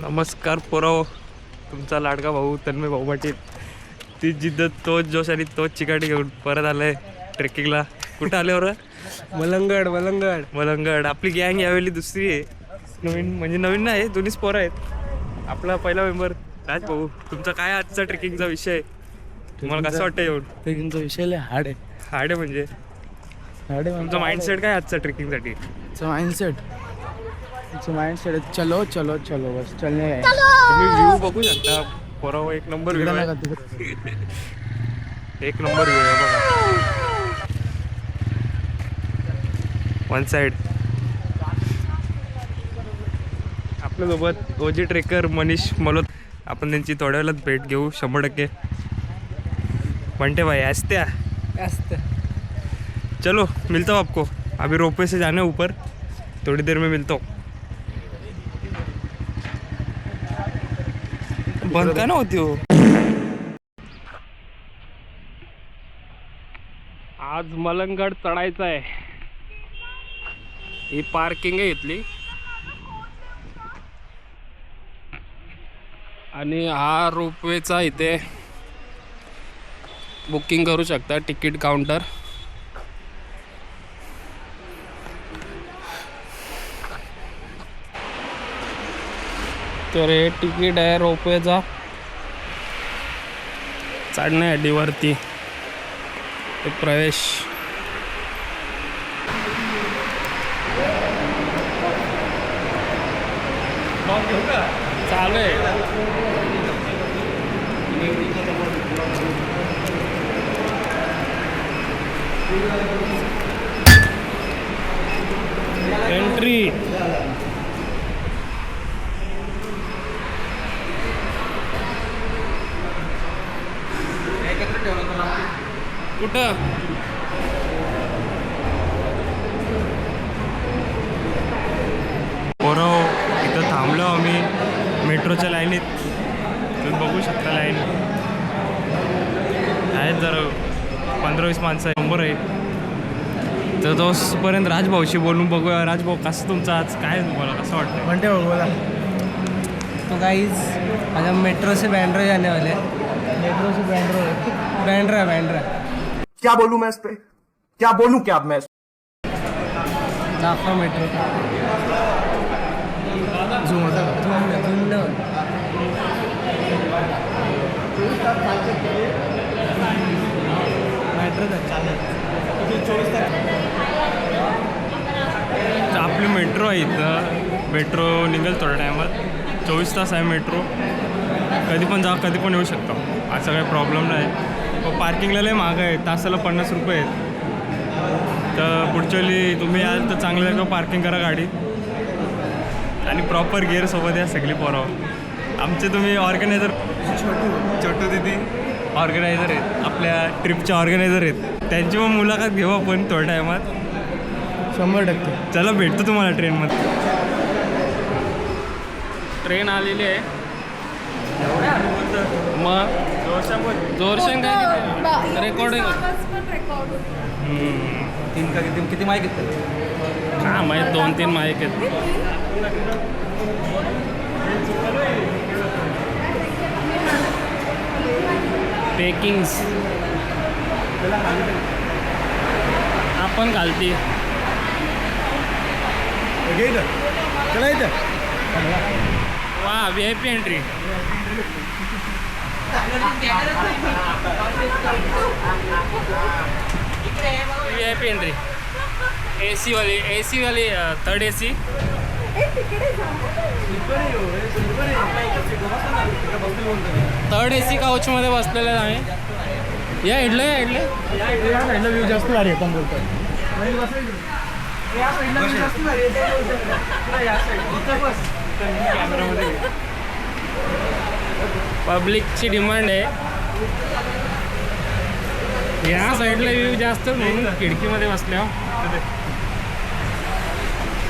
नमस्कार पोराव, तुमचा लाडका भाऊ तन्मय भाऊ पाटील. ती जिद्द, तोच जोश आणि तोच चिकाटी घेऊन परत आलाय ट्रेकिंगला. कुठं आले बरं? मलंगड मलंगड मलंगड. आपली गँग यावेळी दुसरी आहे, नवीन म्हणजे नवीन नाही, दोन्हीच पोरं आहेत. आपला पहिला मेंबर राज भाऊ. तुमचा काय आजचा ट्रेकिंगचा विषय? तुम्हाला कसं वाटतं येऊन? ट्रेकिंगचा विषय लय हार्ड आहे. हार्ड आहे म्हणजे तुमचा माइंडसेट काय आजचा ट्रेकिंगसाठी? माइंडसेट चलो चलो चलो बस चलने आहे. तुम्ही व्ह्यू बघू शकता पोराव, एक नंबर व्ह्यू आहे. एक नंबर व्ह्यू आहे बघा, वन साइड. आपल्यासोबत ओजी ट्रेकर मनीष मलोत. आपण त्यांची थोड्या वेळात भेट घेऊ 100%. म्हणते भाई आस्त्या चलो मिलता हूँ आपको. अभी रोपवे से जाना है ऊपर, थोड़ी देर में मिलता हूँ. बंद का ना होती हो. आज मलंगड चढायचं आहे. ही पार्किंग आहे इथली, आणि हा रोपवेचा इथे बुकिंग करू शकता, तिकीट काउंटर. तर हे तिकीट आहे रोपवेचा चढण्यासाठी वरती. एक प्रवेश. चालू आहे. एंट्री. कुठं? पोरं इथं थांबलो आम्ही मेट्रोच्या लाईनीत. तुम्ही बघू शकता लाईन आहेत, जरा 15-20 माणसं आहे, नंबर आहे. तर तोपर्यंत राजभाऊशी बोलून बघूया. राजभाऊ, कसं तुमचं आज काय, तुम्हाला कसं वाटतं? म्हणते बोला. तो गाइस आज हम मेट्रो से बैंड्रा जाने वाले हैं. मेट्रो से बैंड्रा. क्या बोलूं मैं इस पे, क्या बोलूं क्या अब मैं? दाखव मेट्रो. आपली मेट्रो आहे इथं. मेट्रो निघेल थोड्या टायमात. 24 तास आहे मेट्रो. कधी पण जा, कधी पण येऊ शकतो, असा काही प्रॉब्लेम नाही. पार्किंगला लय महाग आहे, तासाला 50 रुपये आहेत. तर पुढच्या वेळी तुम्ही याल तर चांगलं पार्किंग करा गाडी, आणि प्रॉपर गिअरसोबत या सगळी पोरावं. आमचे तुम्ही ऑर्गनायझर छोटू दिदी ऑर्गनायझर आहेत, आपल्या ट्रिपचे ऑर्गनायझर आहेत. त्यांची पण मुलाखत घेऊ आपण थोड्या टायमात. 100%. चला भेटतो तुम्हाला ट्रेनमध्ये. ट्रेन आलेली आहे. मग जोरशन काय रेकॉर्डिंग किती माहिती घेतलं? हा माहीत, 2-3 माईक आहेत. पेकिंग्स आपण घालती. वा VIP entry. VIP entry. AC वाली 3rd AC. थर्ड AC काउचमध्ये बसलेले आहे आम्ही. या इडलं व्ह्यू जास्त भारी आहे. पण बोलतोय पब्लिकची डिमांड आहे. या साईडला व्ह्यू जास्त म्हणून खिडकीमध्ये बसल्या.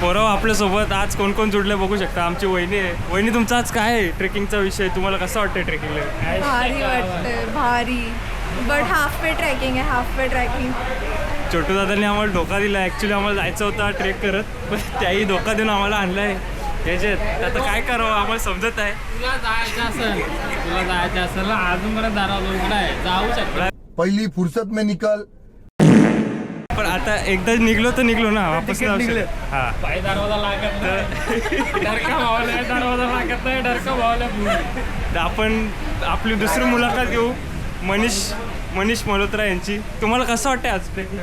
पोरं आपल्यासोबत आज कोण कोण जुडले बघू शकता. आमची वहिनी आहे. वहिनी, तुमचा आज काय आहे ट्रेकिंगचा विषय? तुम्हाला कसं वाटतं ट्रेकिंगला? भारी वाटतंय, भारी. बट हाफ वे ट्रॅकिंग आहे, हाफ वे ट्रॅकिंग. छोटू दादांनी आम्हाला धोका दिला. ॲक्च्युली आम्हाला जायचं होता ट्रेक करत, पण त्याही धोका देऊन आम्हाला आणला आहे. याच्यात आता काय करावं आम्हाला समजत आहे. तुला जायचं असेल ना अजूनपर्यंत दारावर उघडा आहे, जाऊ शकतो. पहली फुर्सत में निकल. पण आता एकदा निघलो तर निघलो ना वापस नाही निघले. जाऊ शकत. हा पाय दरवाजा लागत नाही, डरका भावाला दरवाजा लागत नाही, डरका भावाला तर आपण आपली दुसरी मुलाखत घेऊ मनीष मल्होत्रा यांची. तुम्हाला कसं वाटतं आज ट्रेकला?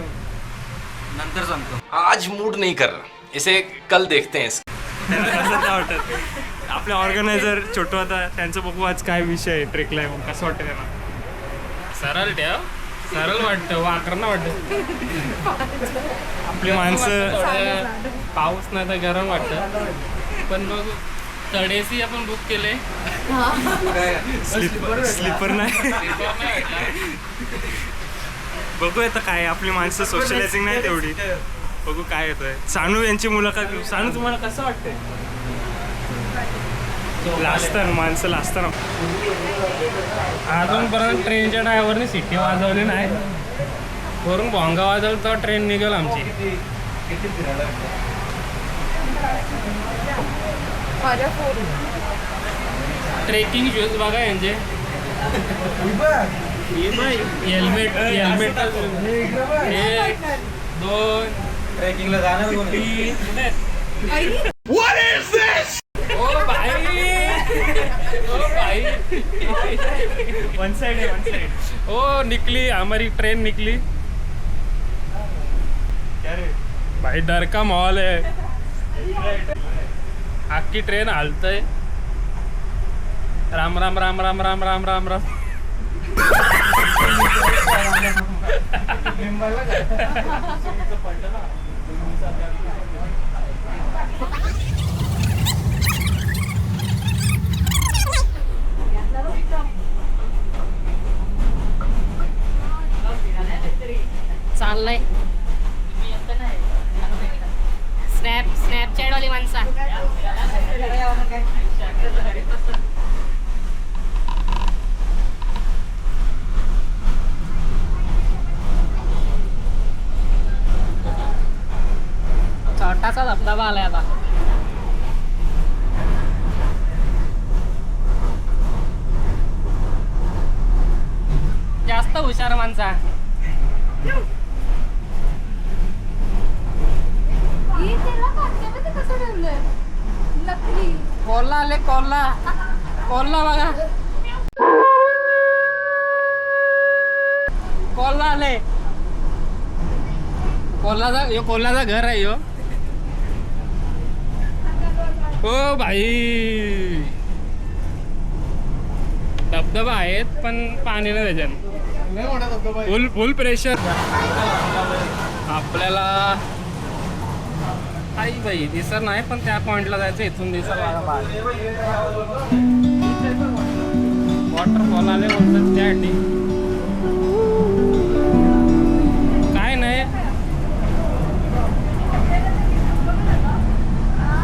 नंतर सांगतो. आज मूड नहीं कर रहा, इसे कल देखते हैं. कसं काय वाटत आपले ऑर्गनायझर छोटू आता त्यांचं बघू आज काय विषय आहे ट्रेकला मग कसं वाटतं त्यांना? सरळ ठेव, सरळ वाटतं, वाकरणं वाटतं. आपली माणसं थोडं पाऊस नाही तर गरम वाटतं, पण मग तडेसी आपण बुक केले. स्लीपर नाही. बघू आता काय आपली माणसं सोशलायझिंग नाही तेवढी. बघू काय येतोय. सानू यांची मुलाखत घेऊ. सानू तुम्हाला कसं वाटतंय? लाजताना माणसं लाजताना अजूनपर्यंत ट्रेनच्या ड्रायव्हरने सिटी वाजवली नाही, वरून भोंगा वाजवलं तर ट्रेन निघेल आमची. माझ्या फोन ट्रेकिंग शूज बघा यांचे. हेल्मेट 1 2 ट्रेकिंगला जाणार कोण? 3 ओ भाई वन साइड आहे वन साइड. ओ निकली हमारी ट्रेन निकली भाई, डर का माहौल है. आखी ट्रेन हालतय. राम राम राम राम राम राम राम राम. चाललंय स्नॅपचॅट वाली माणसा. छोटासा धबधबा आलाय आता. जास्त हुशार माणसा. कसं ठेवलंय नकली. कोल्हा आले, कोल्हा बघा, कोल्हा आले. कोल्हाचा घर आहे यो. ओ भाई धबधबा आहेत पण पाणी नाही त्याच्यात. फुल प्रेशर. आपल्याला आई बाई दिसत नाही पण त्या पॉइंटला जायचं. इथून दिसत वॉटरफॉल आले बोलतात त्यासाठी. काय नाही,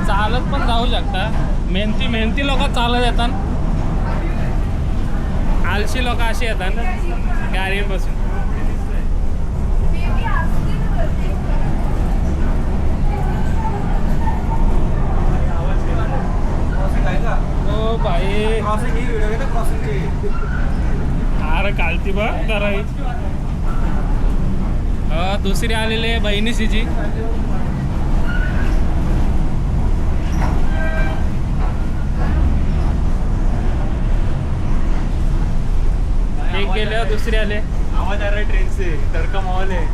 चालत पण जाऊ शकता. मेहनती लोक चालत येतात, आलशी लोक अशी येतात गाडीवर बसून. ओ भाई अरे कालती बघ जरा. दुसरी आलेली आहे बहिणीची. एक गेले दुसरी आले. आवाज आ रहा है ट्रेन से. तड़का माहौल है.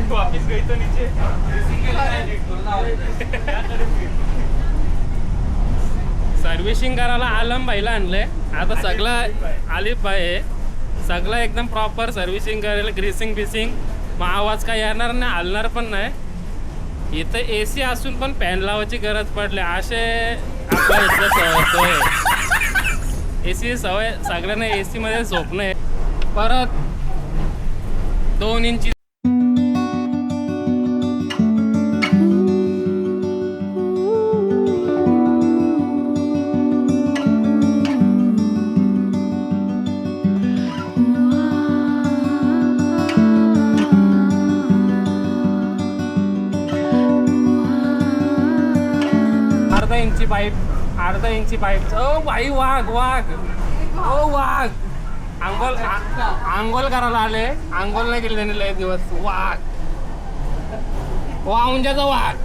वापिस गई तो नीचे. सर्व्हिसिंग करायला आलम भाईला आणलंय. आता सगळं आलिफ भाई आहे, सगळं एकदम प्रॉपर सर्व्हिसिंग करायला. ग्रीसिंग बिसिंग मग आवाज काय येणार नाही, हलणार पण नाही. इथं AC असून पण फॅन लावायची गरज पडली. असे आपल्या इथलं सोय. AC सवय सगळ्यांना AC मध्ये झोपणं आहे. परत 2 इंची अर्धा इंची पाईप ओ भाई वाघ ओ वाघ आंघोळ करायला आले आंघोळ नाही केली त्यांनी लय दिवस वाघ वाऊंजाचा वाघ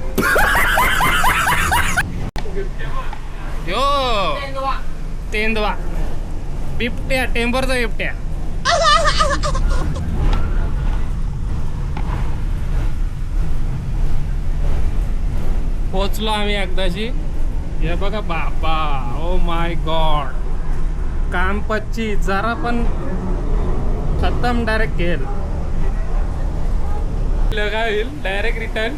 यो तेंदवा बिबट्या टेंबरचा बिबट्या पोचलो आम्ही एकदाची हे बघा बाबा ओ माय गॉड काम पच्ची जरा पण खतम डायरेक्ट केल लगाईल डायरेक्ट रिटर्न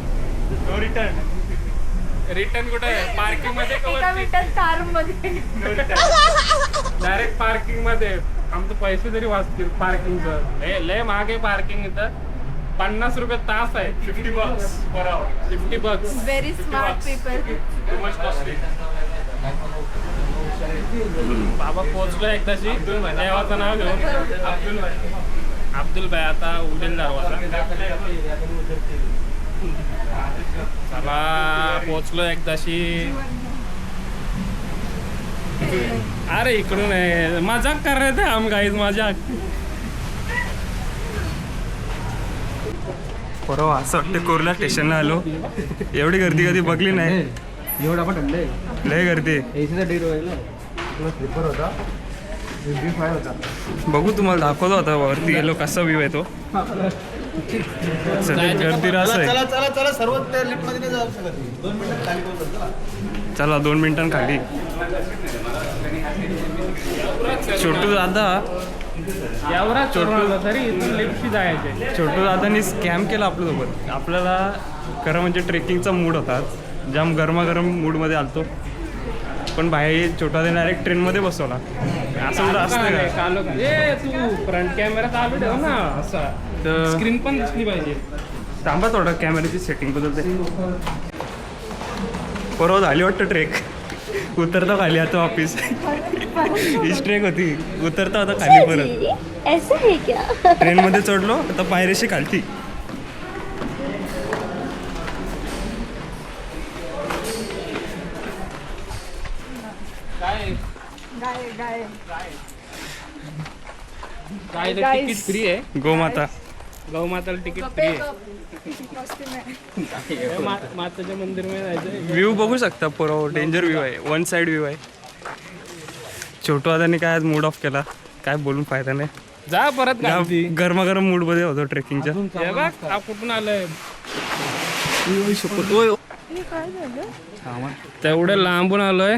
कुठे आहे पार्किंग मध्ये एका मिनिटात कार मध्ये डायरेक्ट पार्किंग मध्ये आमचे पैसे तरी वाचतील पार्किंगचं लय महाग आहे पार्किंग इथं 50 रुपये तास आहे 50 bucks per hour 50 bucks very smart people. बाबा पोहोचलो एकदाशी देवाचं नाव घेऊन अब्दुल भाई आता उडेल दरवाजा चला पोहोचलो एकदाशी अरे इकडून आहे मजाक कर रहे थे हम गाइस मजाक बरोबर असं वाटतं कोरला स्टेशनला आलो एवढी गर्दी कधी बघली नाही एवढा पण थंड लय गर्दी एसीचा डेट व्हायला स्लीपर होता 55 होता. बघू तुम्हाला दाखवतो आता वरती गेलो कसा व्ह्यू आहे तो सध्या गर्दी रास आहे चला सर्व त्या लिफ्ट मध्ये जाऊ शकत 2 मिनिटात खाली पोहोचतो. चला 2 मिनिटां खाली छोटू दादा एवढा छोटू तरी इथून लिफ्टशी जायचे छोटू दादानी स्कॅम केला आपल्यासोबत आपल्याला खरं म्हणजे ट्रेकिंगचा मूड होता जाम गरमागरम मूडमध्ये आलतो पण बाहेर छोटा दादा डायरेक्ट ट्रेनमध्ये बसवला असं कुठं असतं का कालो तू फ्रंट कॅमेरा चालू ठेव ना असा तर स्क्रीन पण दिसली पाहिजे थांबा थोडं कॅमेऱ्याची सेटिंग बदलते परवा झाली वाटतं ट्रेक उतरता खाली आता ऑफिस हीच ट्रेक होती उतरता आता खाली परत ऐसा है क्या? ट्रेनमध्ये चढलो आता पायरीशी खालती काय तिकीट फ्री आहे गोमाता गौमाताला तिकीट फ्री आहे माताच्या मंदिर मध्ये जायचं व्ह्यू बघू शकता परवा डेंजर व्ह्यू आहे 1 साइड व्ह्यू आहे छोटू दादानी काय आज मूड ऑफ केला काय बोलून फायदा नाही जा परत गावी गरमागरम मूड मध्ये होतो ट्रेकिंगच्या हे बघ हा कुठून आलंय तेवढं लांबून आलोय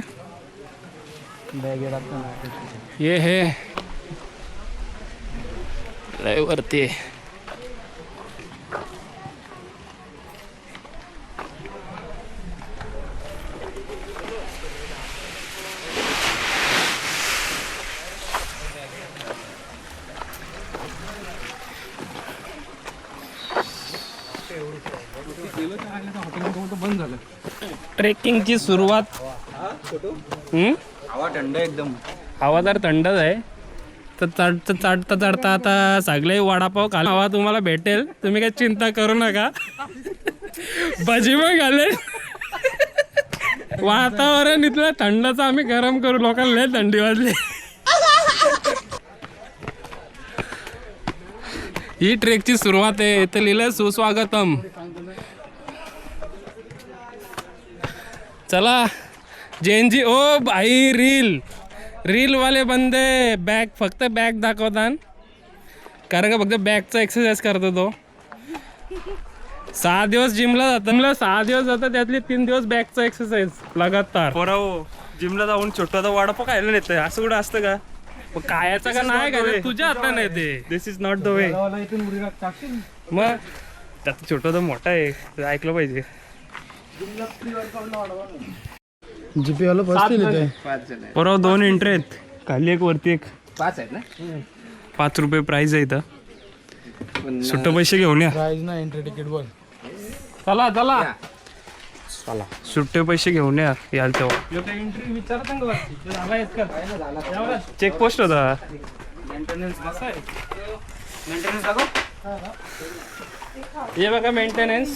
ये हे लय वरती ट्रेकिंगची सुरुवात हवा थंड एकदम हवा तर थंडच आहे तर चढता आता सगळे वडापाव खाला हवा तुम्हाला भेटेल तुम्ही काही चिंता करू नका भजी पण घाले वातावरण इथलं थंडचं आम्ही गरम करू लोकांना लय थंडी वाजली ही ट्रेकची सुरुवात आहे इथे लिहिलंय सुस्वागतम चला जेनजी ओ भाई रील वाले बंदे बॅग फक्त बॅग दाखवतात कारण का फक्त बॅगचा एक्सरसाइज करतो तो 6 दिवस जिमला जातात 6 दिवस जातात त्यातले 3 दिवस बॅगचा एक्सरसाइज लगातार पोराव जिमला जाऊन छोटा वडापाव खायला नेतोय असं कुठं असतं का मग खायचं का नाही का ते तुझ्या हाताने येते दिस इज नॉट द वे मग त्यात छोटा तर मोठा आहे ते ऐकलं पाहिजे जीपी वाला बसतील इथे पोराव 2 एंट्री आहेत खाली एक वरती एक 5 आहेत ना 5 रुपये प्राइस आहे इथं सुट्ट पैसे घेऊन या प्राइस ना एंट्री तिकीट बोल चला सुट्टे पैसे घेऊन याल तेव्हा एंट्री विचारता का वरती झाला आहेत का चेक पोस्ट होता मेंटेनन्स कसं आहे मेंटेनन्स दाखव हे बघा मेंटेनन्स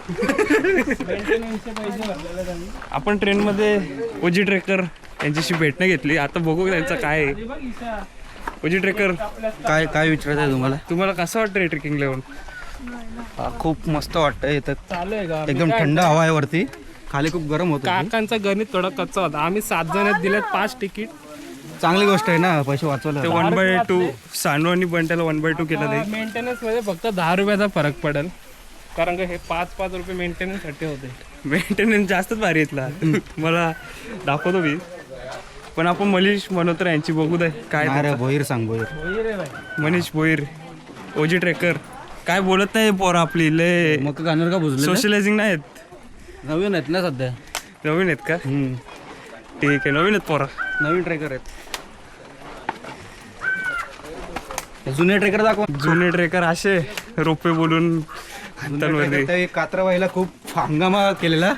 मेंटेनन्सचे पैसे भरलेले आहेत आम्ही. आपण ट्रेनमध्ये ओजी ट्रेकर यांच्याशी भेटणं घेतली. आता बघू त्यांचं काय आहे. हे बघ इशा. ओजी ट्रेकर काय काय विचारायचं आहे तुम्हाला? तुम्हाला कसं वाटतं ट्रेकिंग लेवल? खूप मस्त वाटतं इथं, चालू आहे का? एकदम थंड हवा आहे वरती, खाली खूप गरम होतं. काकांचं गणित थोडा कच्चा होता. आम्ही 7 जण दिलेत 5 तिकीट. चांगली गोष्ट आहे ना, पैसे वाचवले. ते 1/2 सानू आणि बंट्याला 1/2 केलं ते. मेंटेनन्स मध्ये फक्त 10 रुपयाचा फरक पडेल, कारण का हे 5-5 रुपये मेंटेनन्स साठी होते. मेंटेनन्स जास्तच भारी येतला. मला दाखवतो मी, पण आपण मनीष मनोत्र यांची बघू दे काय. अरे भोईर सांग, भोईर. मनीष भोईर ओजी ट्रेकर काय बोलत नाही पोरं आपली. लय मग गाणर का बुजले? सोशलायझिंग नाही आहेत. नवीन आहेत ना सध्या. नवीन आहेत का? ठीक आहे, नवीन आहेत पोरं. नवीन ट्रेकर आहेत. जुने ट्रेकर दाखवा. जुने ट्रेकर असे रोपे बोलून हातांवरती. ते कात्रवाईला खूप हंगामा केलेला.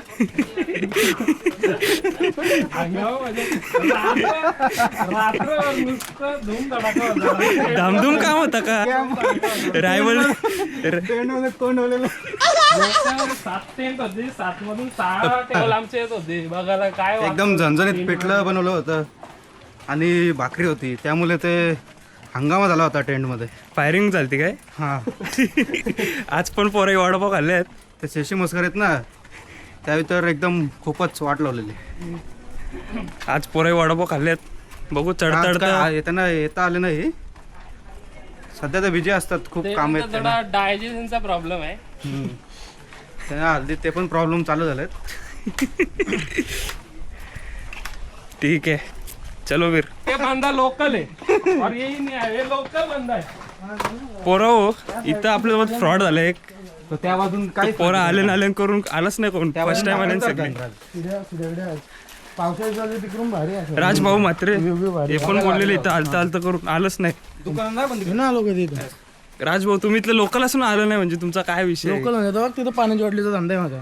धामधूम काम होता का? रायवल 7 टेंट होते, 7 मधून 6 टेबल आमचे येत होते बघायला. काय एकदम झणझणीत पिठलं बनवलं होतं आणि भाकरी होती, त्यामुळे ते हंगामा झाला होता टेंटमध्ये. फायरिंग चालते काय? हां, आज पण पोरं वडापाव खाल्ले आहेत. ते शेशी मस्कर आहेत ना, त्यावेळी तर एकदम खूपच वाट लावलेली. आज पोरं वडापाव खाल्ले आहेत. बघू चढता येताना येता आले नाही. सध्या तर बिजी असतात, खूप काम आहेत त्यांना. थोडा डायजेशनचा प्रॉब्लेम आहे. त्यांना हल्ली ते पण प्रॉब्लेम चालू झालेत. ठीक आहे, चलो वीर. ये बंदा लोकल है और यही नहीं है, ये लोकल बंदा है. पोरं हो, इथं आपल्यासोबत फ्रॉड झालं एक. तर त्या बाजून काय पोरं आले नाले करून आलंच नाही कोण. फर्स्ट टाइम आले सगळे. राजभाऊ मात्रे हे पण बोललेले इथं आलता आलता करून आलंच नाही. दुकान नाही बंद ना लोक तिथं. राजभाऊ तुम्ही इथलं लोकल असून आलं नाही म्हणजे तुमचा काय विषय? लोकल म्हणजे तिथं पाण्याची वाटलीचा धंदा आहे माझा.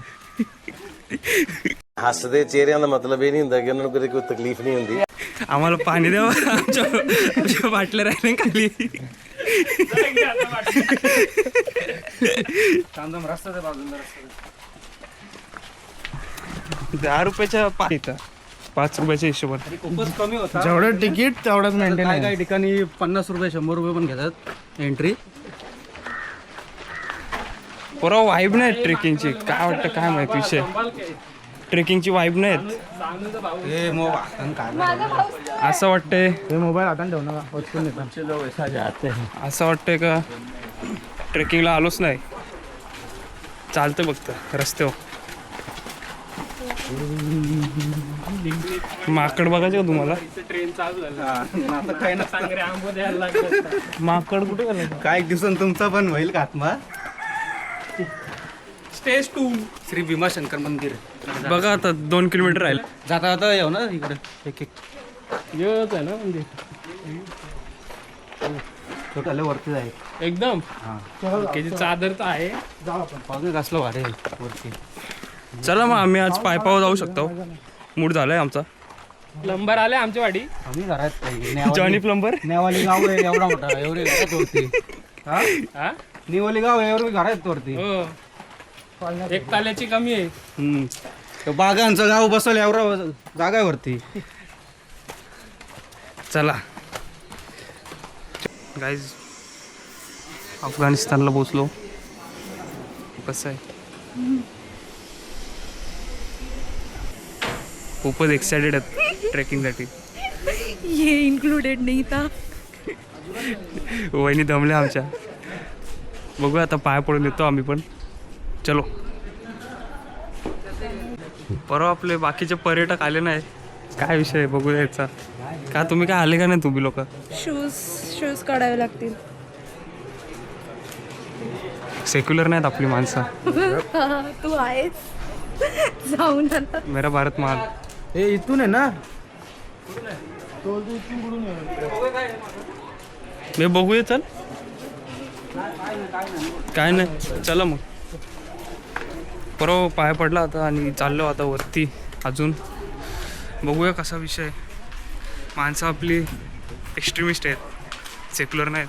ਹੱਸਦੇ ਚਿਹਰਿਆਂ ਦਾ ਮਤਲਬ ਇਹ ਨਹੀਂ ਹੁੰਦਾ ਕਿ ਉਹਨਾਂ ਨੂੰ ਕਦੇ ਕੋਈ ਤਕਲੀਫ ਨਹੀਂ ਹੁੰਦੀ. आम्हाला पाणी द्यावं. आमच्या बाटल्या राहिले खाली. कांदम रस्त्याच्या बाजूला 10 रुपयाच्या पाणी इथं 5 रुपयाच्या हिशोबात. खूपच कमी होता. जेवढं तिकीट तेवढंच मेंटेन काय काही ठिकाणी 50 रुपये 100 रुपये पण घेतात एंट्री. पोरं वाईब नाही ट्रेकिंगची. काय वाटतं काय माहिती विषय. ट्रेकिंगची वाईब नाहीत हे मग असं वाटतंय. हे मोबाईल हातात ठेवू नका, वचकून येतात. असं वाटतंय का ट्रेकिंगला आलोच नाही. चालतं बघतं रस्त्यावर. माकड बघायचे का तुम्हाला? ट्रेन चालू झालं आता काय ना चांगले आंबो द्यायला लागले. माकड कुठे गेलं? काही दिवसांनी तुमचा पण होईल का आत्मा. स्टेज 2 श्री भीमाशंकर मंदिर. बघा आता 2 किलोमीटर राहील. जाता जाता येऊ ना इकडे एक एक येत आहे ना म्हणजे छोट्याला वरती आहे एकदम. त्याची चादर तर आहे. पावणे कसलं वारे वरती. चला मग आम्ही आज पायपावर जाऊ शकतो. मूड झालाय आमचा. प्लंबर आले आमच्या वाडी. आम्ही घरात जॉनी प्लंबर. नेवाली गाव आहे एवढा मोठा, एवढे घरात वरती. हा निवली गाव आहे एवढे घरात वरती. हो, एक ताल्याची कमी आहे. तो बागांचं गाव बसल एवढा जागा आहे वरती. चला गाईज, अफगाणिस्तानला पोचलो. कसं आहे, खूपच एक्सायटेड आहेत ट्रेकिंगसाठी. ये इंक्लूडेड नहीं था. वहिनी दमल्या आमच्या. बघूया आता पाय पडून येतो आम्ही पण. चलो. परवा आपले बाकीचे पर्यटक आले नाही. काय विषय आहे बघूया याचा. का तुम्ही काय आले का नाही तुम्ही लोक? शूज काढावे लागतील. सेक्युलर नाहीत आपली माणसं. तू आहेस. जाऊन आला. मेरा भारत महाल. हे इथून आहे ना. मी बघूया. चल काय नाही, चला मग. परवा पाय पडला होता आणि चाललो आता वरती. अजून बघूया कसा विषय. माणसं आपली एक्स्ट्रीमिस्ट आहेत, सेक्युलर नाहीत.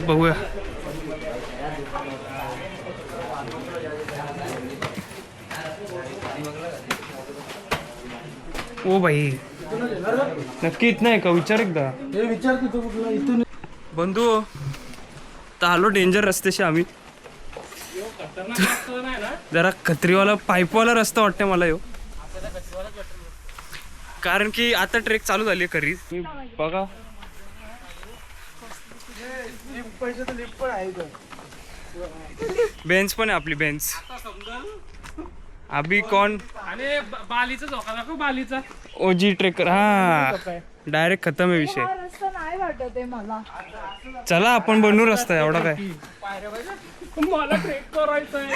बघूया. ओ भाई नक्की इथं आहे का विचार एकदा विचार की तू कुठला इथून बंधू तर आलो डेंजर रस्त्याशी आम्ही जरा खत्रीवाला पाईपवाला रस्ता वाटतं मला यो कारण की आता ट्रेक चालू झाली खरी बघा लिफ्ट पण आहे बेंच पण आहे आपली बेंच अभी कौन आणि बालीचा झोका दाखव बालीचा ओजी ट्रेकर हा डायरेक्ट खतम आहे विषय रस्ता नाही वाटत आहे मला चला आपण बनवू रस्ता एवढा काय मला ट्रेक करायचंय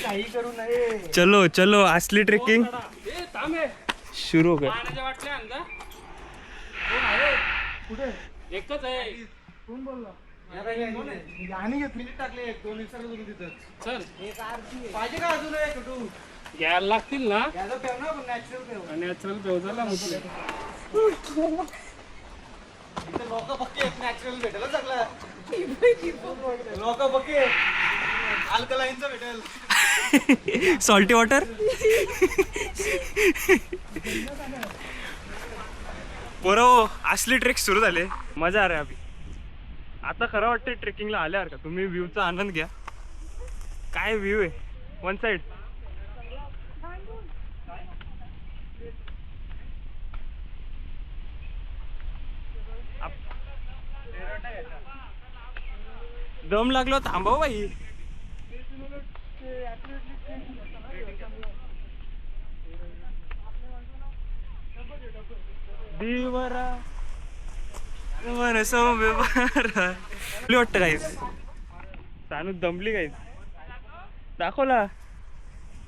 काही करू नये चलो चलो असली ट्रेकिंग ए थांबे सुरू कर पाण्याच्या वाटल्या आणजा कुठे एकच आहे आणि मिनिट टाकले 1-2 दिवसाला तिथं चल पाहिजे का अजून छोटू घ्यायला लागतील ना याचा ठेव ना नॅचरल ठेव नॅचरल बेवजाला इथं लोक पक्के नॅचरल भेटेल चांगला लोक पक्के अल्कलाईनचं भेटेल सॉल्टी वॉटर बरो असली ट्रेक सुरू झाले मजा आ रे अभि आता खरं वाटतं ट्रेकिंगला आल्यावर का तुम्ही व्ह्यूचा आनंद घ्या काय व्ह्यू आहे वन साइड दम लागलो थांबव बाई दिवरा वाटतं काहीच सानू दमली काहीच दाखवला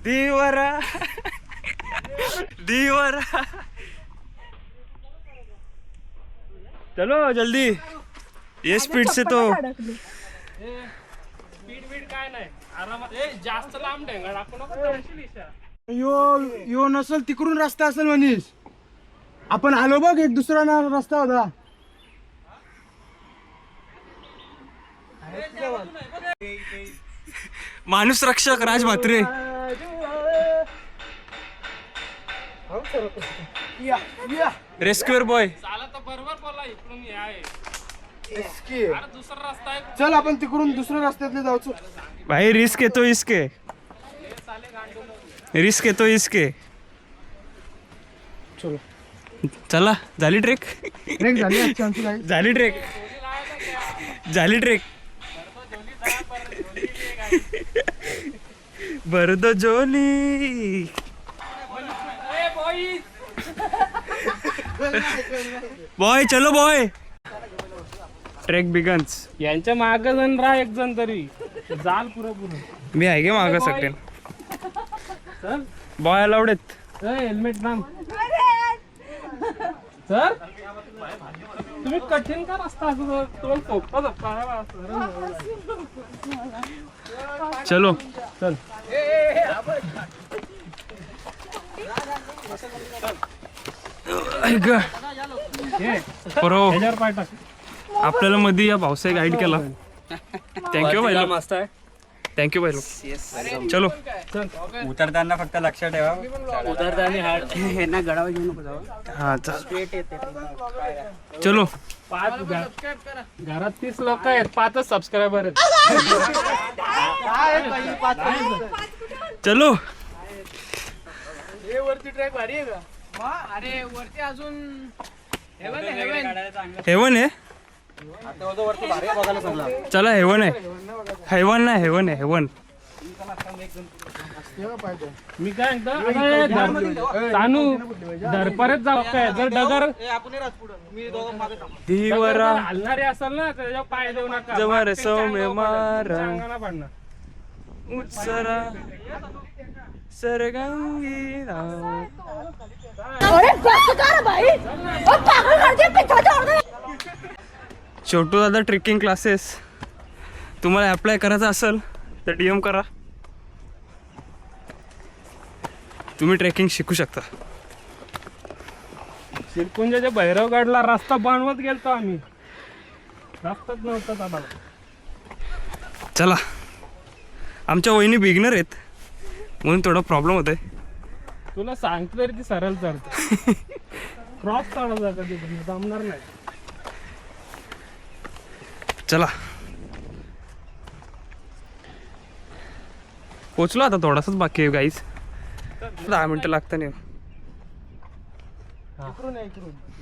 दिवरा दिवरा चलो जल्दी ये स्पीड से तो स्पीड बीड काय नाही आरामात ए जास्त लांब ढेंगा टाकू नको तळशील ईशा. यो नसल तिकडून रस्ता असेल मनीष आपण आलो बघ एक दुसरा रस्ता होता माणूस रक्षक राज म्हात्रे रेस्क्युअर बॉय चाला तर बरोबर बोला इकडून हे आहे अरे दुसरा रस्ता आहे चल आपण तिकडून दुसऱ्या रस्त्यातले जाऊ भाई रिस्क येतो इसके रिस्क येतो इसके चलो चला झाली ट्रेक ट्रेक झाली आजची आमची गाडी झाली ट्रेक झाली ट्रेक बरदो जोली बॉय चलो बॉय ट्रेक बिगन्स यांच्या माग जण राहा एक जण तरी जाल पुरं मी आहे गे मागं सगळे चल बॉय अलाउड आहेत हेल्मेट नाम सर तुम्ही कठीण का रस्ता असं तुम्हाला सोपा धक्का चलो चल ऐक बरो ह्याच्यावर पाय टाक आपल्याला मध्ये या भाऊसाहेब गाईड केला थँक्यू भाई मस्त आहे थँक्यू भाई चलो उतरताना फक्त लक्षात ठेवा उतरताना गडावर घेऊन नको जाऊ हा चलो 5 घरात 30 लोक आहेत 5च सबस्क्रायबर आहेत चलो वरती ट्रॅक भारी आहे का अरे वरती अजून हेवन आहे वरती भारी आहे बघायला चांगला चला हेवन आहे हेवन नाही हेवन आहे हेवन मी काय तानू धरपरेच जाऊ काय जर डगर धीवरा हलणारे असेल ना त्याच्यावर पाय देऊ नका जवर सौम्य मारा अंगाला पडणार उत्सरा सरगंगी राव. छोटू दादा ट्रेकिंग क्लासेस तुम्हाला अप्लाय करायचा असेल तर DM करा तुम्ही ट्रेकिंग शिकू शकता शिरपुंजाच्या भैरवगडला रस्ता बनवत गेलतो आम्ही रस्ताच नव्हता आम्हाला चला आमच्या वहिनी बिगनर आहेत म्हणून थोडा प्रॉब्लेम होतोय. तुला सांगतो तरी ती सरळ चालते. क्रॉस चालत जा कधी पण जमणार नाही. चला पोचलो आता, थोडासाच बाकी आहे गाईज. 10 मिनटं लागतं नाही.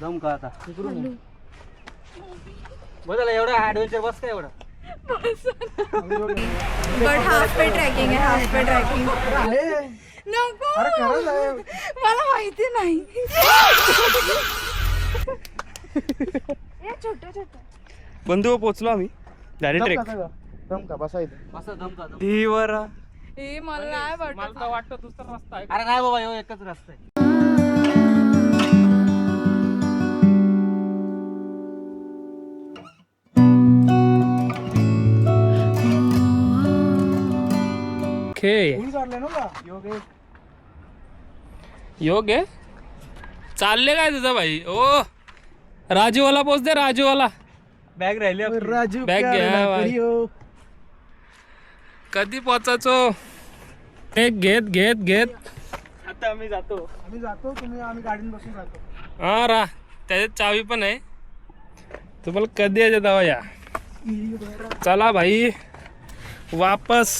दम का आता बदल एवढा ऍडव्हेंचर बस काय एवढा. बट हाफ पे ट्रॅकिंग आहे, हाफ पे ट्रॅकिंग. नको, मला माहिती नाही. छोट्या छोट्या बंधू पोचलो आम्ही डायरेक्ट ट्रेक. दम का बसायचं. असं दम का ही वरा हे मला नाही मला वाटत. तर वाटतं दुसरा रस्ता आहे. अरे नाही बाबा ह्यो एकच रस्ता आहे. योग आहे. चालले काय तुझा भाई? ओ राजूवाला पोच दे, राजूवाला. बॅग राहिली आपली. राजू बॅग क्या घ्या, ना करियो. कधी पोचायचो? एक घेत घेत घेत आता आम्ही जातो. आम्ही जातो, आम्ही गाडीत बसून जातो. हा रा, त्याच्यात चावी पण आहे. तुम्हाला कधी यायचं तेव्हा या. चला भाई, वापस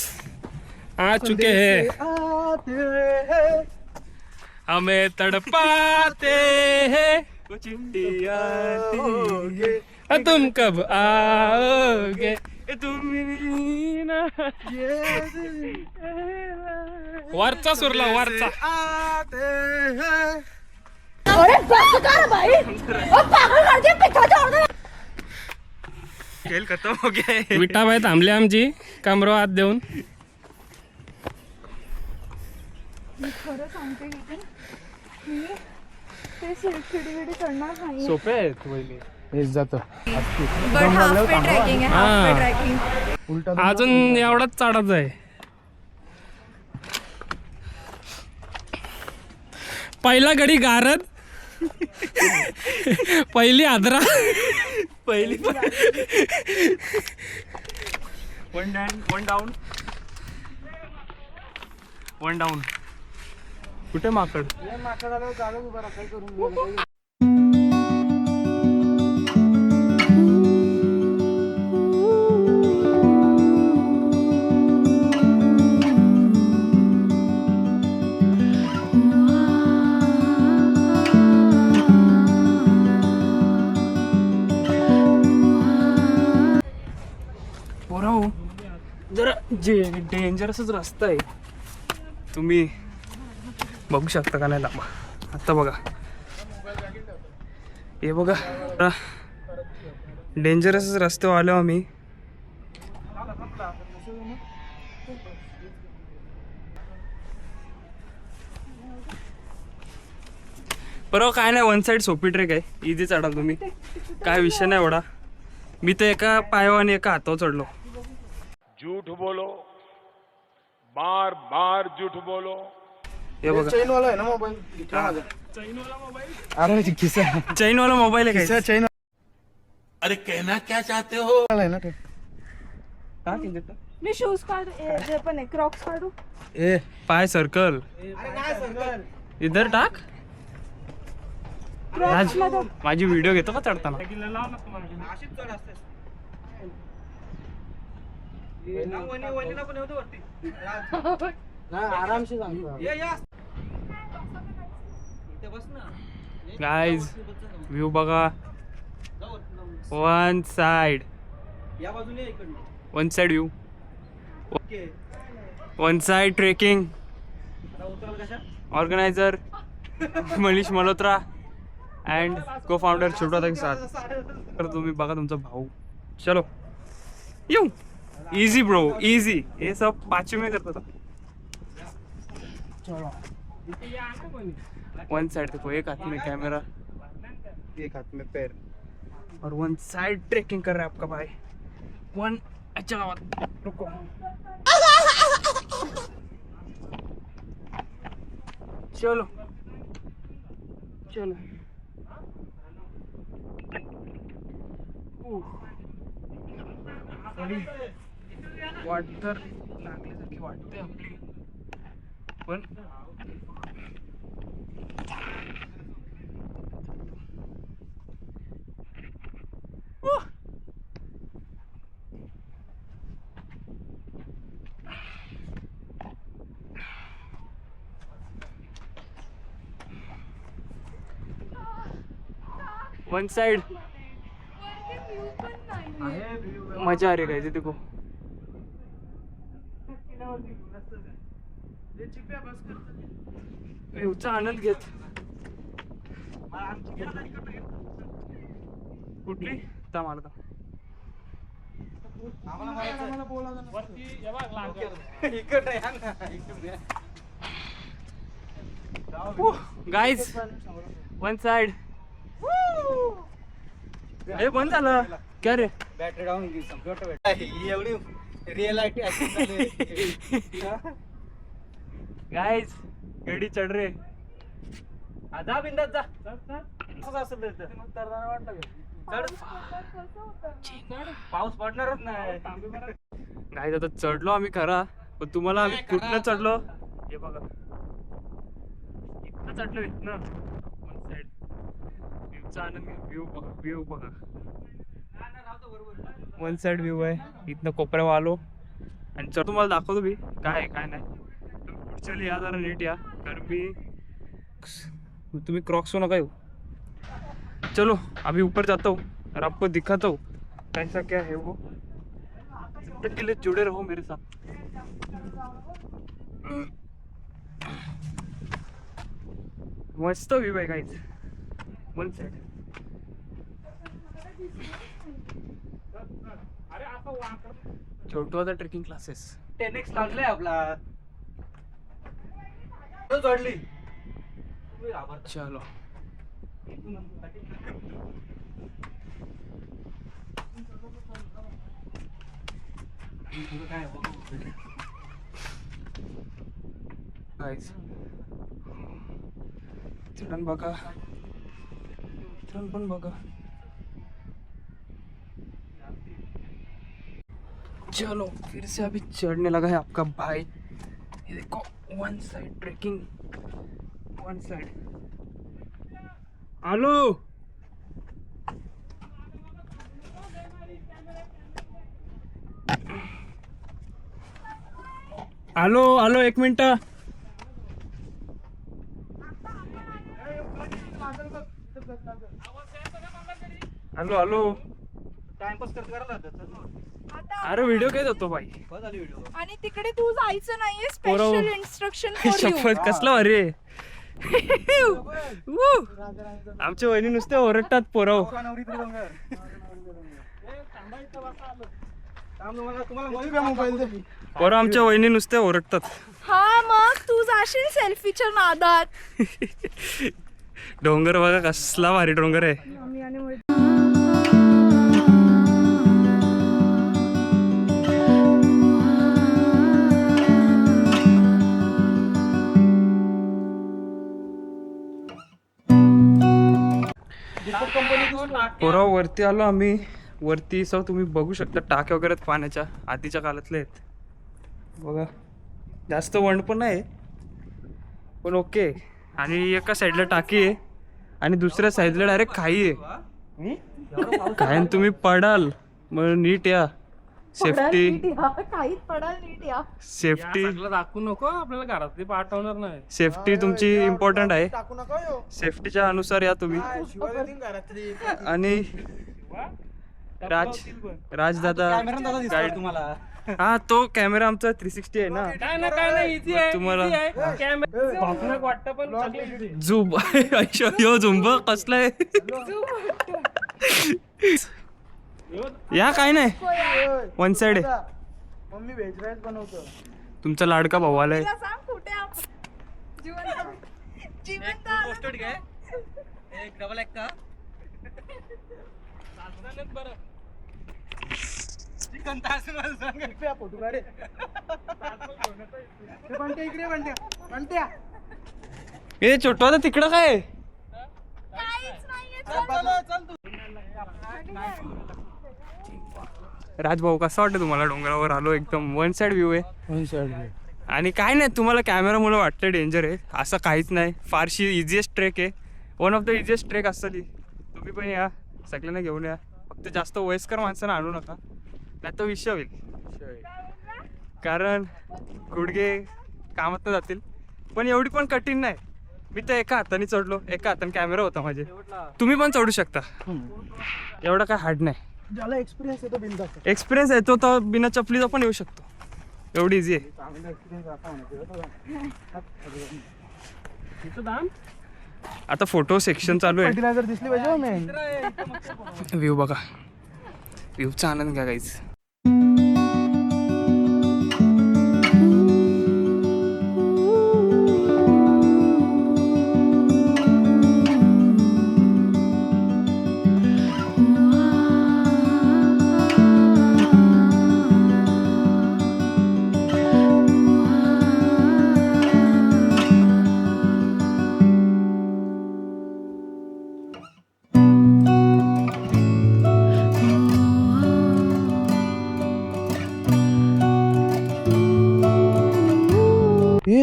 आ चुके हैं, आते हैं. हमें तड़पाते हैं, कुछ इंडिया होगे, तुम कब आओगे? तुम्ही ना वरचा सुरला, वरचा. आते हैं. खेळ खतम हो गया. विटाबाई थांबले आमची कमरो हात देऊन. मी खरं सांगते की मी ते शिडी करणार नाही. सोपे आहेत वहिनी. हेच जातो. बट हाफ पे ट्रॅकिंग आहे, हाफ पे हा. ट्रॅकिंग. अजून एवढाच चढायचं आहे. पहिला गडी गारद, पहिली आदरा, पहिली वन डाऊन. कुठे माकड? जरा डेंजरसच रस्ता आहे. तुम्ही बघू शकता का नाही? लांबा आता बघा, हे बघा डेंजरसच रस्त्यावर आलो आम्ही. बरोबर काय नाही, वन साईड सोपी ट्रेक आहे, इझी चढाल तुम्ही, काय विषय नाही एवढा. मी तर एका पायावर आणि एका हातावर चढलो. झूठ बोलो, बार बार झूठ बोलो. हे बघा चैन वाला आहे ना मोबाईल. अरे खिसा चैन वाला मोबाईल आहे काय? चैन अरे कहना क्या चाहते हो? वाला आहे ना ते. मी शूज काढू, जे पण आहे क्रॉक्स काढू. ए पाय सर्कल इधर टाक. माझी व्हिडिओ घेतो का चढताना? आरामशी सांगतो. गाईज व्ह्यू बघा. One side view, one side trekking. Organiser Manish Malhotra and को फाउंडर छोटा के साथ. तर तुम्ही बघा तुमचा भाऊ. चलो येऊ. Easy bro, easy. हे सब 5 में करता था. वन साइड देखो, एक हाथ में कैमरा, एक हाथ में पैर. और वन साइड ट्रेकिंग कर रहा है आपका भाई. वन अच्छा रुको. चलो चलो. वाट तर लागल्यासारखी वाटते आपली, पण वन साइड मजा आ रही है देखो. व्ह्यूचा आनंद घेत. कुठली था मारता गाइस वन साइड. हे बंद झालं क्या रे. बॅटरी डाऊन एवढी रिअलिटी गाइस गाडी चढ रे. जा बिंदात जा. असंच असेल पाऊस पडणारच नाही. गाइस आता चढलो आम्ही खरा, पण तुम्हाला आम्ही कुठनं चढलो हे बघा. इथनं चढलो इथनं वन साइड. व्ह्यूचा आनंद व्ह्यू बघा, व्ह्यू बघा. वन साइड व्ह्यू आहे. इथनं कोपऱ्यावर आलो आणि चढ तुम्हाला दाखवतो मी काय आहे काय नाही. तुम्ही पुढच्या या जरा नीट या, कारण मी तुम्ही क्रॉक्स नका येऊ. चलो अभी ऊपर जाता हूँ और आपको दिखाता हूँ कैसा क्या है वो. जब तक के लिए जुड़े रहो मेरे साथ. मस्त व्ह्यू आहे गाइस वन साइड. छोटवाचा ट्रेकिंग क्लासेस 10x लागलाय आपला. चढली. चलो गाइस चढण बघा, चढण पण बघा. चलो फिर से अभी चढ़ने लगा है आपका भाई. ये देखो one side trekking, one side. Hello hello hello एक मिनिट. हॅलो हॅलो टाइमपास करत. अरे व्हिडिओ काय होतो बाई. आणि तिकडे तू जायचं नाहीये. पोरं. Special instruction for you. शपथ कसला भारी आहे. आमच्या वहिनी नुसते ओरडतात पोरव. पोरं आमच्या वहिनी नुसते ओरडतात. हा मग तू जाशील सेल्फीच्या नादात. डोंगर बघा कसला भारी डोंगर आहे. पोरा वरती आलो आम्ही. वरती सो तुम्ही बघू शकता टाक्या वगैरे पाण्याच्या आधीच्या काळातले आहेत बघा. जास्त वंड पण नाही पण ओके. आणि एका साईडला टाकी आहे आणि दुसऱ्या साईडला डायरेक्ट खाई आहे. काय तुम्ही पडाल मग नीट या. सेफ्टी काहीच पडाल नीट या. सेफ्टी दाखवू नको आपल्याला घरात ते पाठवणार नाही. सेफ्टी तुमची इम्पॉर्टंट आहे. सेफ्टीच्या अनुसार या तुम्ही. आणि राजदादा गाईड तुम्हाला. हा तो कॅमेरा आमचा 360 आहे ना. काय ना काय नाही इझी आहे. तुम्हाला कॅमेरा वाटतं पण झुंब यो झुंब कसलाय. या काय नाही वन साइड आहे. मम्मी व्हेज राईस बनवतो. तुमचा लाडका भाऊ आलाय. तिला सांग कुठे आपण जिवंत एक डबल एक का बरं. चिकन फोटो काढे. बनते इकडे बनत्या. ए छोटं आता तिकडं काय. काहीच नाहीये. चल तू. राजभाऊ कसं वाटतं तुम्हाला? डोंगरावर आलो, एकदम वन साईड व्ह्यू आहे. आणि काय नाही, तुम्हाला कॅमेरामुळे वाटतं डेंजर आहे, असं काहीच नाही. फारशी इझिएस्ट ट्रेक आहे, one of the easiest trek असतं ती. तुम्ही पण या, सगळ्यांना घेऊन या. फक्त जास्त वयस्कर माणसांना आणू नका, नाही तर विषय होईल. कारण गुडघे कामात जातील. पण एवढी पण कठीण नाही. मी तर एका हाताने चढलो, एका हाताने कॅमेरा होता माझे. तुम्ही पण चढू शकता, एवढं काय हार्ड नाही. ज्याला एक्सपिरियन्स येतो बिनधास्त. एक्सपिरियन्स येतो तर बिना चपलीचा पण येऊ शकतो, एवढी इझी आहे. आता फोटो सेक्शन चालू आहे. फर्टिलायझर दिसली पाहिजे मेन. व्ह्यू बघा, व्ह्यूचा आनंद घ्या गाईज.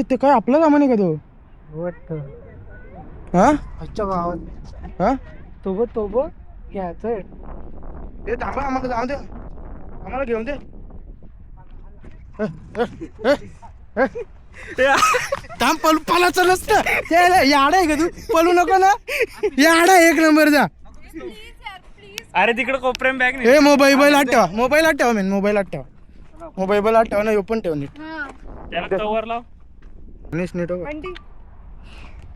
ते काय आपलं सामान आहे का तो? हा अच्छा गावात हा तो घ्यायचंय. ते थांबा, आम्हाला जाऊ दे, आम्हाला घेऊन दे. थांब, पलाचं नसतं. याडा आहे का तू? पळू नको ना, याडा एक नंबर जा. अरे तिकडे कोपऱ्यात बॅग नाही. हे मोबाईल आठ ठेवा, मोबाईल आठ ठेवा मेन, मोबाईल आठ ठेवा, मोबाईल आठ ठेवा ना. ओपन ठेव नीट, त्याला कवर लाव. नीट हो.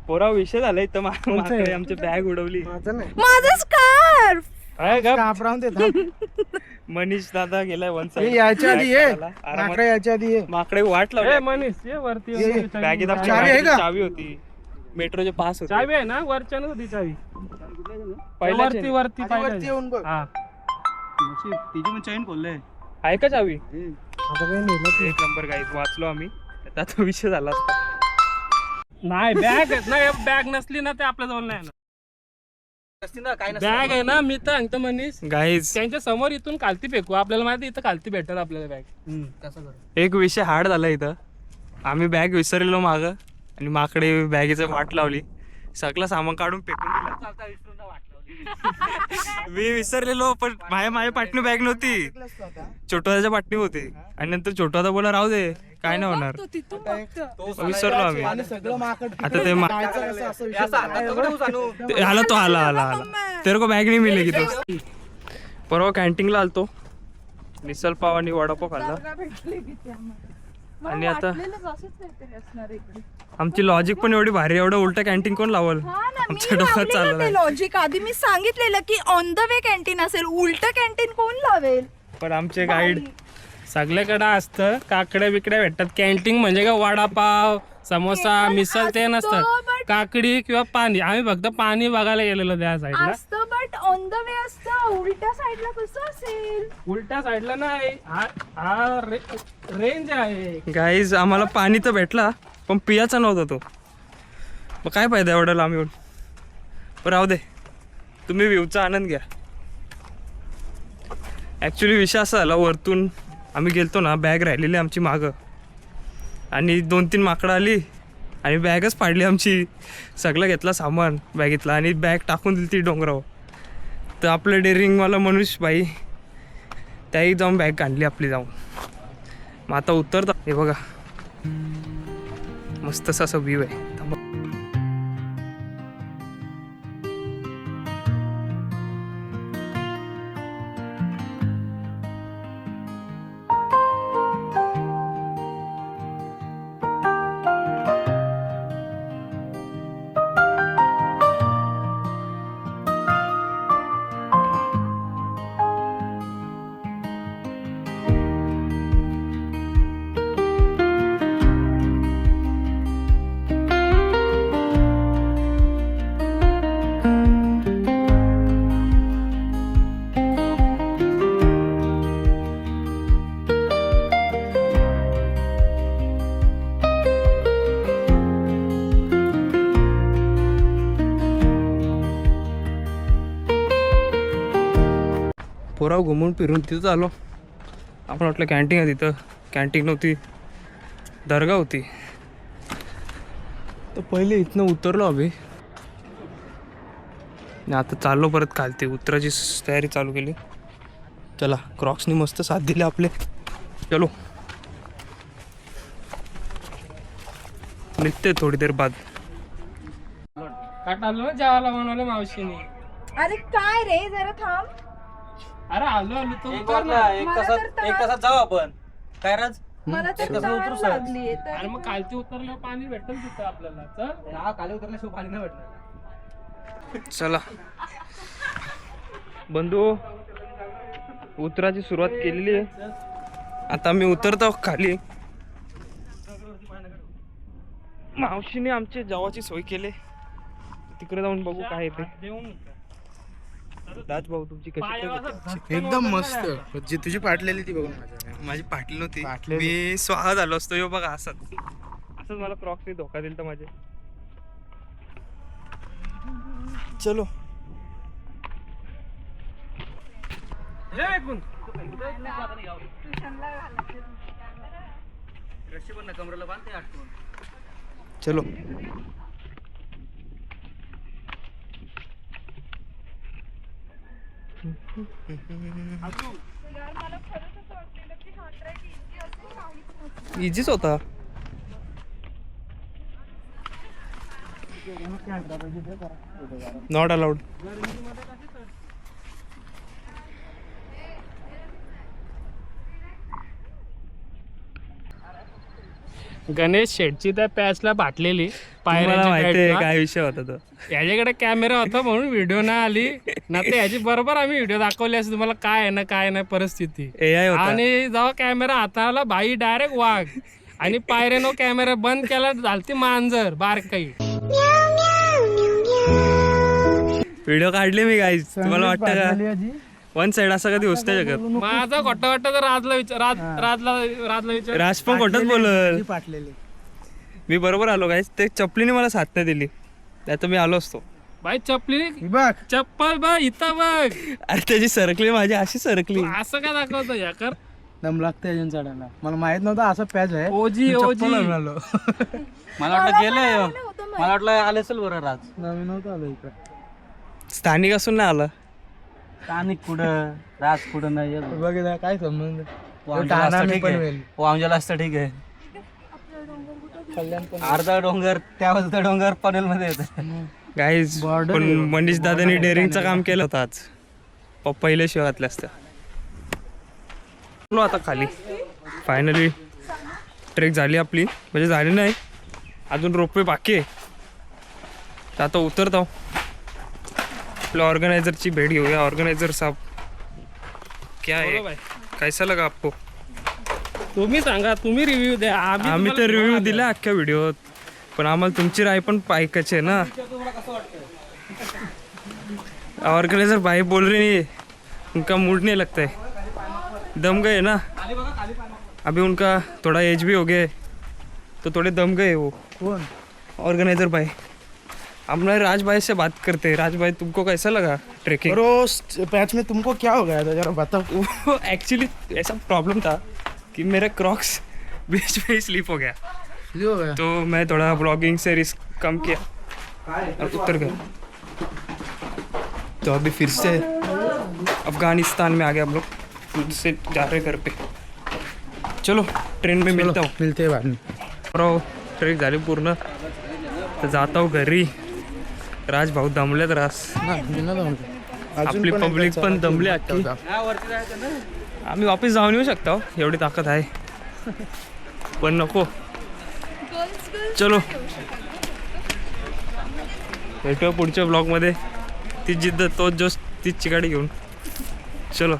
पोरा विषय झाला इथं. माकडे आमची बॅग उडवली. माझा स्कार्फ. काप राहून दे, थांब. मनीष दादा गेलाय वन हे साइड. यायच्या आधी ये, माकडे यायच्या आधी ये. माकडे वाट लावली. मनीष ये वरती. ये. बॅगेत आपली चावी आहे का? चावी होती, मेट्रोचे पास होते. चावी आहे ना वरच्यानं होती चावी. पहिल्या वरती वरती वरती येऊन बघ. हा तिची पण चैन खोलले आहे का चावी? आता काही नाही. एक नंबर गाईज, वाचलो आम्ही. त्याचा विषय झाला असता. नाही बॅग नाही, बॅग नसली ना ते आपल्या जवळ नाही ना. बॅग आहे ना, मी तर सांगतो मनीष, गाईज त्यांच्या समोर इथून खालती फेकू. आपल्याला माहिती इथं खालती भेटेल आपल्याला बॅग. एक विषय हार्ड झाला इथं. आम्ही बॅग विसरलेलो मागं, आणि माकडे बॅगेचं वाट लावली, सगळं सामान काढून फेकून दिलं. मी विसरलेलो, पण माझ्या पाटणी बॅग नव्हती, छोटोदाच्या पाटणी होती. आणि नंतर छोटोदा बोला राहू दे, काय नाही होणार. विसरलो आम्ही. आता ते आला तो आला तेरे को बॅग नाही मिळेल की तो. परवा कॅन्टीनला आलतो, मिसल पाव आणि वडापाव खाल्ला. आणि आता आमची लॉजिक पण एवढी भारी, एवढं उलट कॅन्टीन कोण लावल? आमच्या डोक्यात चाललं लॉजिक आधी मी सांगितलेलं की ऑन द वे कॅन्टीन असेल, उलट कॅन्टीन कोण लावेल? पण आमचे गाईड सगळ्याकडे असतं. काकड्या बिकड्या भेटतात. कॅन्टीन म्हणजे का वडापाव, समोसा, मिसळ ते नसतं. काकडी किंवा पाणी. आम्ही फक्त पाणी बघायला गेलेलो त्या साईडला. असतं, बट ऑन द वे असतं. उलट्या साईडला कसं असेल? उलट्या साईडला नाही, हा रेंज आहे. गाईज. आम्हाला पाणी तर भेटला, पण पियाचा नव्हता तो. मग काय फायदा एवढा लांब येऊन? पण राहू दे, तुम्ही व्ह्यूचा आनंद घ्या. ॲक्च्युली विषय असा झाला, वरतून आम्ही गेलतो ना, बॅग राहिलेली आमची मागं, आणि 2-3 माकडं आली आणि बॅगच फाडली आमची. सगळं घेतला सामान बॅगेतला आणि बॅग टाकून दिली ती डोंगरावर. तर आपलं डेअरिंगवाला मनुष्य भाई त्याही जाऊन बॅग काढली आपली जाऊन. मग आता उतरता. हे बघा, मस्त असं व्ह्यू आहे. पोराव घुमून फिरून तिथं आलो. आपण वाटलं कॅन्टीन आहे तिथं, कॅन्टीन नव्हती, दर्गा होती. तर पहिले इथनं उतरलो आम्ही आणि आता चाललो परत खालती. उतरायची तयारी चालू केली. चला, क्रॉक्सनी मस्त साथ दिले आपले. चलो निघते थोडी देर बाद. काट आलो जेवायला बनवलं मावशीने. अरे काय रे, जरा थांब. अरे आलो तू एक तासात जाऊ आपण. काय राज? मला तर तहान लागलीये. अरे मग खालती उतरल्यावर पाणी भेटेल तिथं आपल्याला. चल. हा, खाली उतरल्याशिवाय पाणी नाही भेटणार. चला बंधू, उतराची सुरुवात केलेली आहे. आता मी उतरतो खाली. मावशीने आमची जेवाची सोय केली. तिकडे जाऊन बघू काय येते. राज भाऊ तुमची कशी? एकदम मस्त. जी तुझी पाटलेली ती बघून माझी पाटली नव्हती, मी स्वाहा झालो असतो. यो बघा असंच मला क्रॉक्सने धोका दिला तर माझे. चलो चलो. इझीच होता. Not allowed. गणेश शेटची त्या पॅचला बाटलेली मला माहिती आहे पायऱ्यांच्या काय विषय होता तो. याच्याकडे कॅमेरा होता म्हणून व्हिडिओ नाही आली ना. तर याची बरोबर आम्ही व्हिडिओ दाखवली असते तुम्हाला काय आहे ना काय नाही परिस्थिती. AI होता. आणि जेव्हा कॅमेरा हाताला बाई डायरेक्ट वाघ आणि पायऱ्यानो कॅमेरा बंद केला झालती मांजर बारकाई. व्हिडिओ काढले मी गाईज. तुम्हाला वाटतं का वन साइड असं कधी होत नाही शकत? माझा खोटा वाटतं तर राजला विचार. राज पण खोटच बोलल. पाटलेली. मी बरोबर आलो गाईज. ते चपलीने मला साथ नाही दिली, नाही तर मी आलो असतो. बाई चपली बघ चप्पल बघ इथं बघ. अरे त्याची सरकली, माझी अशी सरकली. असं काय दाखवतो या कर. दम लागते अजून चढायला. मला माहित नव्हतं असं पॅच आहे. ओजी मी ओजी. चप्पल आणून आलो. मला वाटलं गेलंय. मला वाटलं आले असेल बरं राज. नवीन नव्हतं आलो इकडे. स्थानिक असून नाही आलं. स्थानिक कुठं, राज कुठं नाही. बघ ना, काय संबंध. वामजाला असतं ठीक आहे. अर्धा डोंगर त्या डोंगर पनवेल मध्ये येतं. गाईज पण मनीष दादानी डेअरिंगचं काम केलं होतं आज. पहिले शिवाय घातल्या असत्या. आता खाली फायनली ट्रेक झाली आपली. म्हणजे झाली नाही, अजून रोपवे बाकी आहे. तर आता उतरतो. आपल्या ऑर्गनायझरची भेट घेऊया. ऑर्गनायझर साहब क्या है, कैसा लगा आपको? तुम्ही सांगा, तुम्ही रिव्ह्यू द्या. आम्ही तर रिव्ह्यू दिला अख्ख्या व्हिडिओत, पण आम्हाला तुमची राय पण ऐकायची आहे ना. ऑर्गेनाइजर भाई बोल रहे नहीं, उनका मूड नहीं लगता है, दम गए ना अभी. उनका थोड़ा एज भी हो गया तो थोड़े दम गए वो. कौन? ऑर्गेनाइजर भाई. हम ना राज भाई से बात करते हैं. राज भाई तुमको कैसा लगा ट्रेकिंग? और पैच में तुमको क्या हो गया था जरा बताओ. एक्चुअली ऐसा प्रॉब्लम था कि मेरा क्रॉक्स बीच में ही स्लिप हो गया, हो गया. तो मैं थोड़ा ब्लॉगिंग से रिस्क कम किया और उतर गया. तो अभी फिर से अफगानिस्तान में आ गए हम लोग. फिर से जा रहे घर पे. चलो ट्रेन में मिलता हूँ. मिलते बाद में. बरो ट्रेक झाली पूर्ण. तर जाता हूँ घरी. राज भाऊ दमलेत रास. आपली पब्लिक पण दमली अख्खी. आम्ही वापस जाऊन येऊ शकतो, एवढी ताकद आहे. पण नको. चलो भेटूया पुढच्या ब्लॉगमध्ये. ती जिद्द, तोच जोश, तीच चिकाटी घेऊन. चलो.